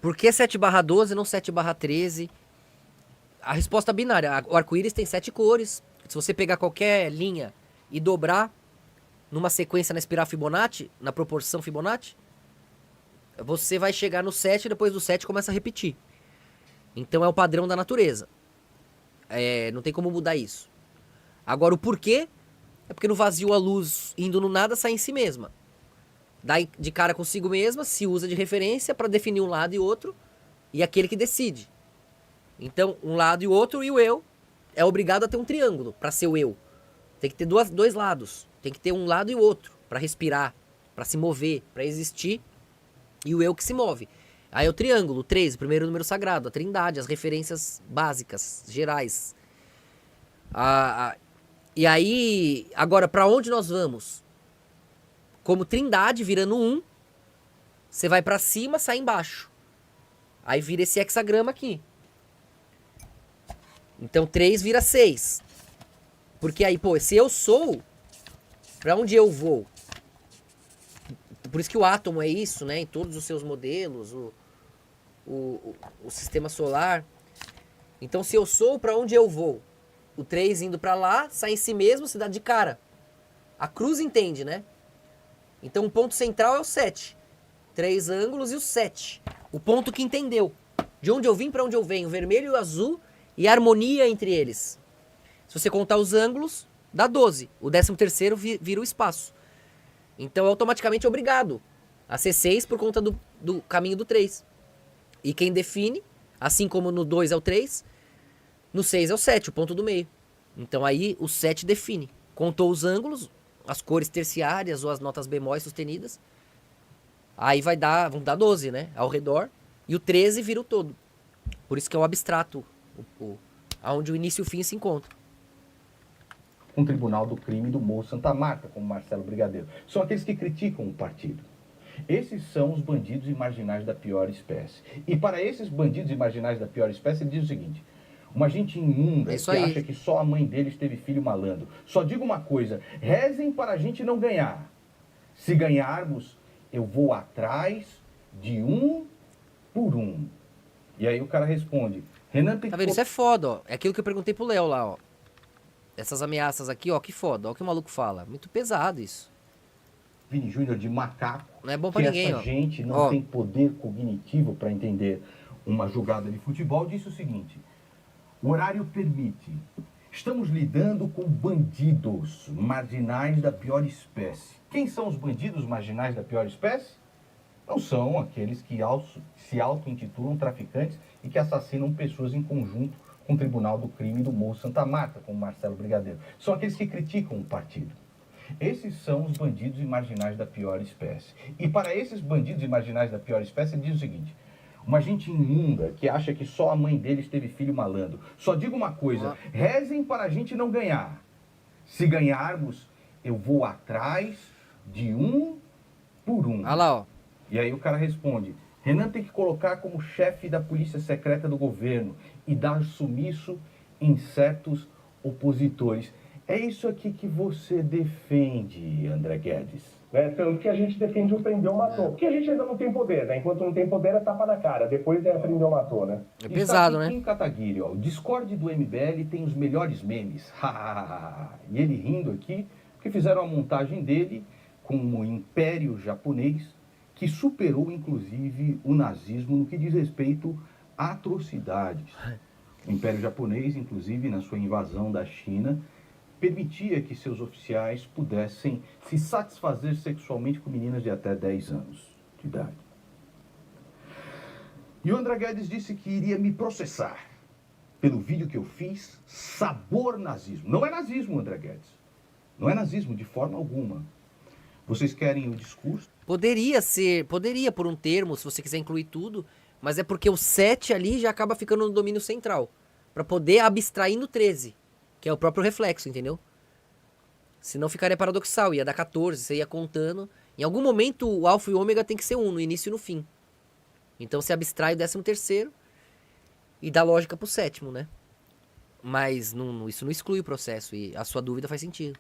Por que 7/12 e não 7/13? A resposta binária. O arco-íris tem 7 cores. Se você pegar qualquer linha e dobrar numa sequência na espiral Fibonacci, na proporção Fibonacci, você vai chegar no 7 e depois do 7 começa a repetir. Então é o padrão da natureza. Não tem como mudar isso. Agora o porquê é porque no vazio a luz indo no nada sai em si mesma. Dá de cara consigo mesma, se usa de referência para definir um lado e outro, e aquele que decide. Então, um lado e o outro, e o eu é obrigado a ter um triângulo para ser o eu. Tem que ter dois lados. Tem que ter um lado e o outro para respirar, para se mover, para existir, e o eu que se move. Aí é o triângulo, o 13, o primeiro número sagrado, a trindade, as referências básicas, gerais. E aí, agora, para onde nós vamos? Como trindade, virando 1, você vai para cima, sai embaixo. Aí vira esse hexagrama aqui. Então 3 vira 6. Porque aí, pô, se eu sou, para onde eu vou? Por isso que o átomo é isso, né? Em todos os seus modelos, o sistema solar. Então se eu sou, para onde eu vou? O 3 indo para lá, sai em si mesmo, se dá de cara. A cruz entende, né? Então o ponto central é o 7. 3 ângulos e o 7. O ponto que entendeu. De onde eu vim para onde eu venho. O vermelho e o azul e a harmonia entre eles. Se você contar os ângulos, dá 12. O 13º vira o espaço. Então é automaticamente obrigado a ser 6 por conta do caminho do 3. E quem define, assim como no 2 é o 3, no 6 é o 7, o ponto do meio. Então aí o 7 define. Contou os ângulos, as cores terciárias ou as notas bemóis sustenidas. Aí vão dar 12, né? Ao redor. E o 13 vira o todo. Por isso que é o abstrato. Onde o início e o fim se encontram. Um tribunal do crime do Morro Santa Marta, como Marcelo Brigadeiro. São aqueles que criticam o partido. Esses são os bandidos e marginais da pior espécie. E para esses bandidos e marginais da pior espécie, ele diz o seguinte: uma gente imunda que acha que só a mãe deles teve filho malandro. Só digo uma coisa: rezem para a gente não ganhar. Se ganharmos, eu vou atrás de um por um. E aí o cara responde: Renan tem que... Tá vendo? Isso é foda, ó. É aquilo que eu perguntei pro Léo lá, ó. Essas ameaças aqui, ó, que foda. Ó o que o maluco fala. Muito pesado isso. Vini Júnior de macaco. Não é bom pra ninguém, essa ó. gente não tem poder cognitivo para entender uma jogada de futebol. Disse o seguinte: o horário permite. Estamos lidando com bandidos marginais da pior espécie. Quem são os bandidos marginais da pior espécie? Não são aqueles que se auto-intitulam traficantes e que assassinam pessoas em conjunto com o Tribunal do Crime do Morro Santa Marta, como Marcelo Brigadeiro. São aqueles que criticam o partido. Esses são os bandidos e marginais da pior espécie. E para esses bandidos e marginais da pior espécie, ele diz o seguinte: uma gente imunda que acha que só a mãe deles teve filho malandro. Só digo uma coisa: rezem para a gente não ganhar. Se ganharmos, eu vou atrás de um por um. Olha lá, ó. E aí o cara responde: Renan tem que colocar como chefe da polícia secreta do governo e dar sumiço em certos opositores. É isso aqui que você defende, André Guedes. Tanto que a gente defende o prendeu, matou. Porque a gente ainda não tem poder, né? Enquanto não tem poder é tapa na cara. Depois é prendeu, matou, né? É pesado, né? né? Em Kataguiri, ó, o Discord do MBL tem os melhores memes. E ele rindo aqui, porque fizeram a montagem dele com o Império Japonês, que superou, inclusive, o nazismo no que diz respeito a atrocidades. O Império Japonês, inclusive, na sua invasão da China, permitia que seus oficiais pudessem se satisfazer sexualmente com meninas de até 10 anos de idade. E o André Guedes disse que iria me processar pelo vídeo que eu fiz, Sabor Nazismo. Não é nazismo, André Guedes. Não é nazismo de forma alguma. Vocês querem o discurso? Poderia por um termo, se você quiser incluir tudo, mas é porque o 7 ali já acaba ficando no domínio central, pra poder abstrair no 13, que é o próprio reflexo, entendeu? Senão ficaria paradoxal, ia dar 14, você ia contando. Em algum momento o alfa e o ômega tem que ser 1, no início e no fim. Então você abstrai o 13º e dá lógica pro 7º, né? Mas isso não exclui o processo e a sua dúvida faz sentido.